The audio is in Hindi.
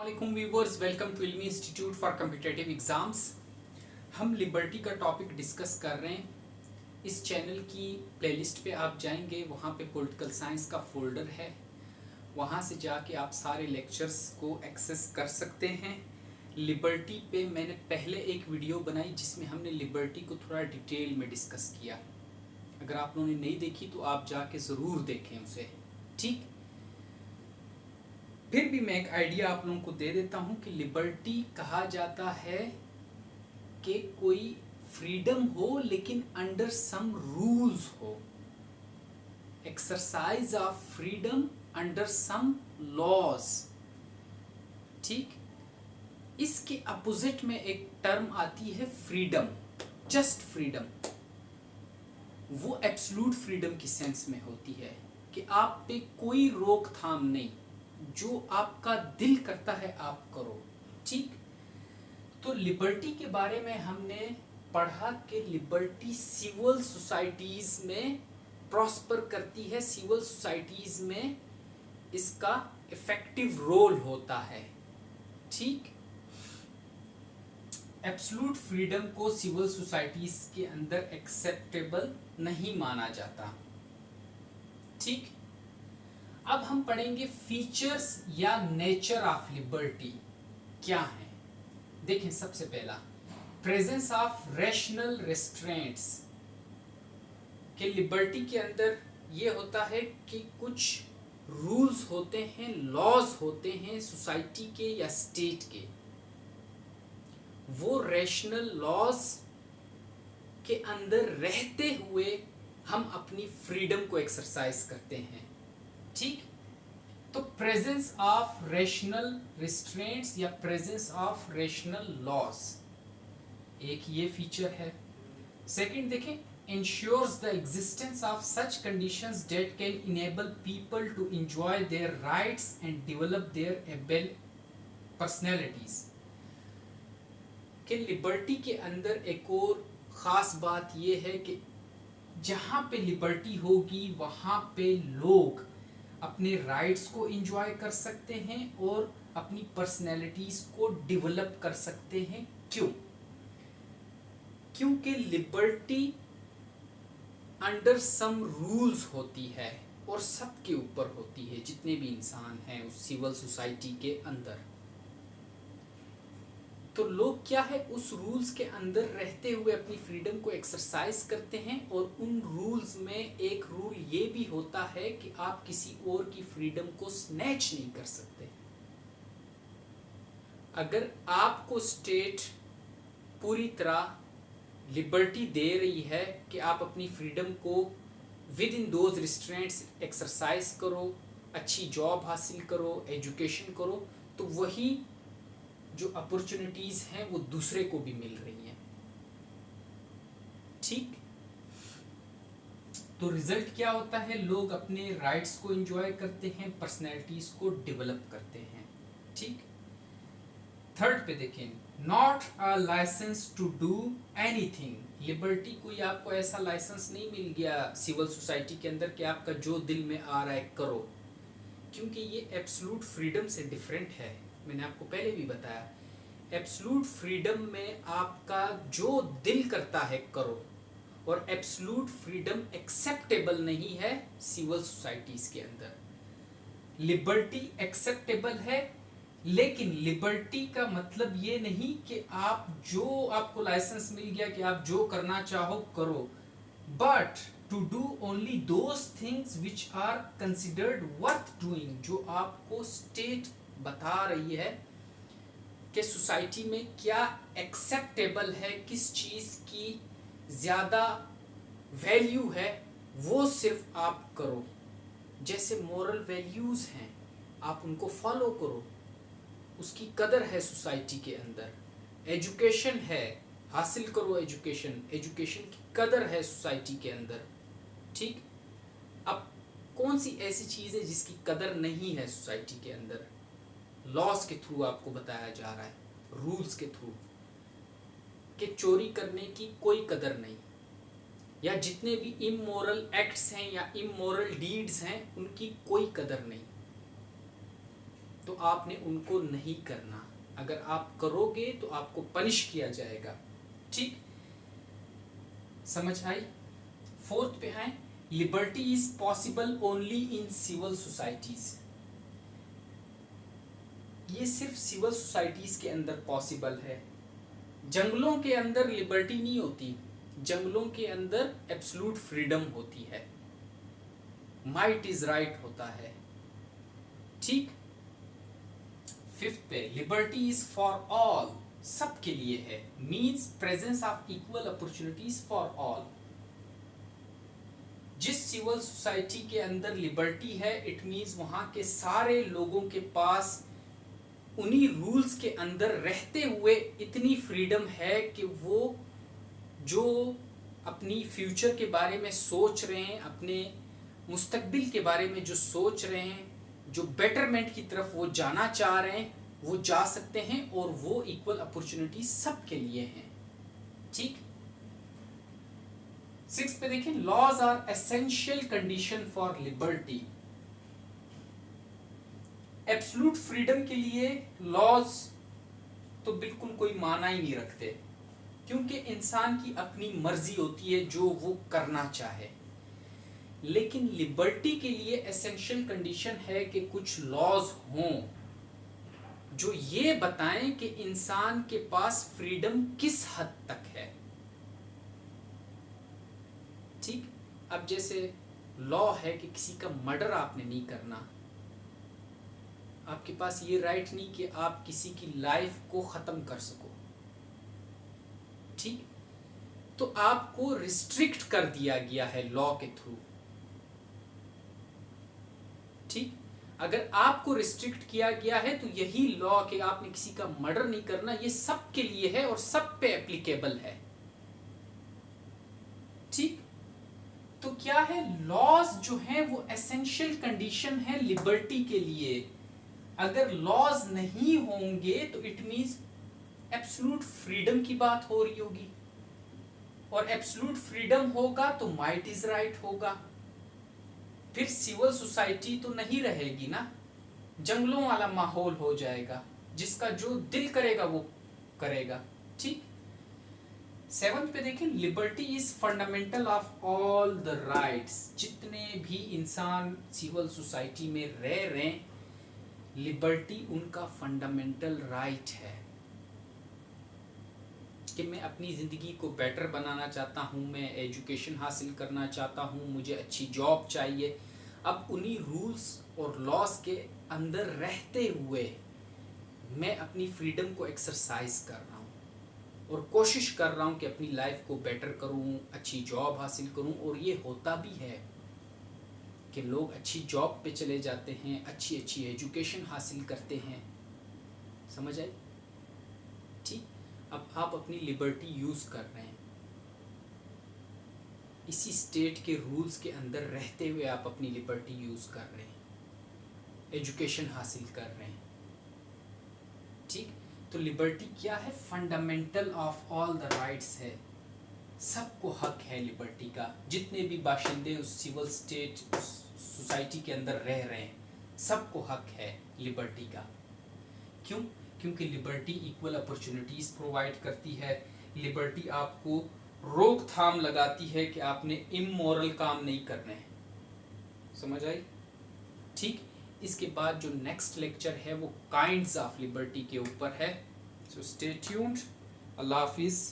अस्सलाम viewers, welcome to Ilmi institute for competitive exams. हम लिबर्टी का टॉपिक डिस्कस कर रहे हैं। इस चैनल की प्लेलिस्ट पे आप जाएंगे, वहाँ पे पॉलिटिकल साइंस का फोल्डर है, वहाँ से जाके आप सारे लेक्चर्स को एक्सेस कर सकते हैं। लिबर्टी पे मैंने पहले एक वीडियो बनाई जिसमें हमने लिबर्टी को थोड़ा डिटेल में डिस्कस किया। अगर आप लोगों ने नहीं देखी तो आप जाके ज़रूर देखें उसे, ठीक। फिर भी मैं एक आइडिया आप लोगों को दे देता हूँ कि लिबर्टी कहा जाता है कि कोई फ्रीडम हो लेकिन अंडर सम रूल्स हो, exercise of freedom under some laws, ठीक। इसके अपोजिट में एक टर्म आती है फ्रीडम, जस्ट फ्रीडम। वो एब्सोल्यूट फ्रीडम की सेंस में होती है कि आप पे कोई रोकथाम नहीं, जो आपका दिल करता है आप करो, ठीक। तो लिबर्टी के बारे में हमने पढ़ा कि लिबर्टी सिविल सोसाइटीज में प्रॉस्पर करती है, सिविल सोसाइटीज में इसका इफेक्टिव रोल होता है, ठीक। एब्सोल्यूट फ्रीडम को सिविल सोसाइटीज के अंदर एक्सेप्टेबल नहीं माना जाता, ठीक। अब हम पढ़ेंगे फीचर्स या नेचर ऑफ लिबर्टी क्या है। देखें, सबसे पहला प्रेजेंस ऑफ रैशनल रेस्ट्रेंट्स। कि लिबर्टी के अंदर ये होता है कि कुछ रूल्स होते हैं, लॉज होते हैं सोसाइटी के या स्टेट के, वो रैशनल लॉज के अंदर रहते हुए हम अपनी फ्रीडम को एक्सरसाइज करते हैं, ठीक। तो प्रेजेंस ऑफ रैशनल रिस्ट्रेंट्स या प्रेजेंस ऑफ रैशनल लॉस, एक ये फीचर है। सेकंड देखें, ensures the existence of such conditions that can enable people to enjoy their rights and develop their able personalities. कि लिबर्टी के अंदर एक और ख़ास बात यह है कि जहाँ पे लिबर्टी होगी वहाँ पे लोग अपने राइट्स को एंजॉय कर सकते हैं और अपनी पर्सनैलिटीज़ को डेवलप कर सकते हैं। क्यों? क्योंकि लिबर्टी अंडर सम रूल्स होती है और सबके ऊपर होती है, जितने भी इंसान हैं उस सिविल सोसाइटी के अंदर। तो लोग क्या है, उस रूल्स के अंदर रहते हुए अपनी फ्रीडम को एक्सरसाइज करते हैं। और उन रूल्स में एक रूल ये भी होता है कि आप किसी और की फ्रीडम को स्नैच नहीं कर सकते। अगर आपको स्टेट पूरी तरह लिबर्टी दे रही है कि आप अपनी फ्रीडम को with in those restraints exercise करो, अच्छी जॉब हासिल करो, एजुकेशन करो, तो वही जो अपॉर्चुनिटीज हैं वो दूसरे को भी मिल रही हैं, ठीक। तो रिजल्ट क्या होता है, लोग अपने राइट्स को एंजॉय करते हैं, पर्सनैलिटीज को डेवलप करते हैं, ठीक। थर्ड पे देखें, not a licence to do anything. Liberty कोई आपको ऐसा लाइसेंस नहीं मिल गया सिविल सोसाइटी के अंदर कि आपका जो दिल में आ रहा है करो, क्योंकि ये एब्सोल्यूट फ्रीडम से डिफरेंट है। मैंने आपको पहले भी बताया, एब्सोल्यूट फ्रीडम में आपका जो दिल करता है करो, और एब्सोल्यूट फ्रीडम एक्सेप्टेबल नहीं है सिविल सोसाइटीज के अंदर। लिबर्टी एक्सेप्टेबल है, लेकिन लिबर्टी का मतलब ये नहीं कि आप जो आपको लाइसेंस मिल गया कि आप जो करना चाहो करो, but to do only those things which are considered worth doing. जो आपको स्टेट बता रही है कि सोसाइटी में क्या एक्सेप्टेबल है, किस चीज़ की ज़्यादा वैल्यू है, वो सिर्फ आप करो। जैसे मॉरल वैल्यूज़ हैं, आप उनको फॉलो करो, उसकी कदर है सोसाइटी के अंदर। एजुकेशन है, हासिल करो एजुकेशन, एजुकेशन की कदर है सोसाइटी के अंदर, ठीक। अब कौन सी ऐसी चीज़ है जिसकी कदर नहीं है सोसाइटी के अंदर? लॉस के थ्रू आपको बताया जा रहा है, रूल्स के थ्रू, कि चोरी करने की कोई कदर नहीं, या जितने भी इमोरल एक्ट्स हैं या इमोरल डीड्स हैं उनकी कोई कदर नहीं। तो आपने उनको नहीं करना। अगर आप करोगे तो आपको पनिश किया जाएगा। ठीक, समझ आई? फोर्थ पे आए, liberty is possible only in civil societies. ये सिर्फ सिविल सोसाइटीज के अंदर पॉसिबल है। जंगलों के अंदर लिबर्टी नहीं होती, जंगलों के अंदर एब्सोल्यूट फ्रीडम होती है, माइट इज राइट होता है। ठीक, फिफ्थ पे, लिबर्टी इज फॉर ऑल, सबके लिए है, means presence of equal opportunities for all. जिस सिविल सोसाइटी के अंदर लिबर्टी है, इट मीन्स वहां के सारे लोगों के पास उन्हीं रूल्स के अंदर रहते हुए इतनी फ्रीडम है कि वो जो अपनी फ्यूचर के बारे में सोच रहे हैं, अपने मुस्तकबिल के बारे में जो सोच रहे हैं, जो बेटरमेंट की तरफ वो जाना चाह रहे हैं, वो जा सकते हैं, और वो इक्वल अपॉर्चुनिटी सबके लिए हैं। ठीक, सिक्स पे देखें, laws are essential condition for liberty. Absolute freedom के लिए लॉज तो बिल्कुल कोई माना ही नहीं रखते, क्योंकि इंसान की अपनी मर्जी होती है जो वो करना चाहे। लेकिन लिबर्टी के लिए एसेंशियल कंडीशन है कि कुछ लॉज हों जो ये बताएं कि इंसान के पास फ्रीडम किस हद तक है। ठीक, अब जैसे लॉ है कि किसी का मर्डर आपने नहीं करना, आपके पास ये राइट नहीं कि आप किसी की लाइफ को खत्म कर सको। ठीक, तो आपको रिस्ट्रिक्ट कर दिया गया है लॉ के थ्रू। ठीक, अगर आपको रिस्ट्रिक्ट किया गया है तो यही लॉ कि आपने किसी का मर्डर नहीं करना, ये सबके लिए है और सब पे एप्लीकेबल है। ठीक, तो क्या है, लॉज जो है वो एसेंशियल कंडीशन है लिबर्टी के लिए। अगर लॉज नहीं होंगे तो इट मींस एब्सोल्यूट फ्रीडम की बात हो रही होगी, और एब्सोल्यूट फ्रीडम होगा तो माइट इज राइट होगा। फिर सिविल सोसाइटी तो नहीं रहेगी ना, जंगलों वाला माहौल हो जाएगा, जिसका जो दिल करेगा वो करेगा। ठीक, सेवंथ पे देखें, liberty is fundamental of all the rights. जितने भी इंसान सिविल सोसाइटी में रह रहे हैं, लिबर्टी उनका फंडामेंटल राइट है कि मैं अपनी ज़िंदगी को बेटर बनाना चाहता हूँ, मैं एजुकेशन हासिल करना चाहता हूँ, मुझे अच्छी जॉब चाहिए। अब उन्हीं रूल्स और लॉस के अंदर रहते हुए मैं अपनी फ्रीडम को एक्सरसाइज कर रहा हूँ और कोशिश कर रहा हूँ कि अपनी लाइफ को बेटर करूँ, अच्छी जॉब हासिल करूँ। और ये होता भी है कि लोग अच्छी जॉब पे चले जाते हैं, अच्छी अच्छी एजुकेशन हासिल करते हैं। समझ आई? ठीक, अब आप अपनी लिबर्टी यूज़ कर रहे हैं, इसी स्टेट के रूल्स के अंदर रहते हुए आप अपनी लिबर्टी यूज़ कर रहे हैं, एजुकेशन हासिल कर रहे हैं। ठीक, तो लिबर्टी क्या है? Fundamental of all the rights है, सबको हक है लिबर्टी का। जितने भी बाशिंदे उस सिविल स्टेट सोसाइटी के अंदर रह रहे हैं, सबको हक है लिबर्टी का। क्यों? क्योंकि लिबर्टी इक्वल अपॉर्चुनिटीज़ प्रोवाइड करती है। लिबर्टी आपको रोकथाम लगाती है कि आपने इमोरल काम नहीं करने हैं। समझ आई? ठीक, इसके बाद जो नेक्स्ट लेक्चर है वो काइंड्स ऑफ लिबर्टी के ऊपर है। So stay tuned. अल्लाह हाफिज़।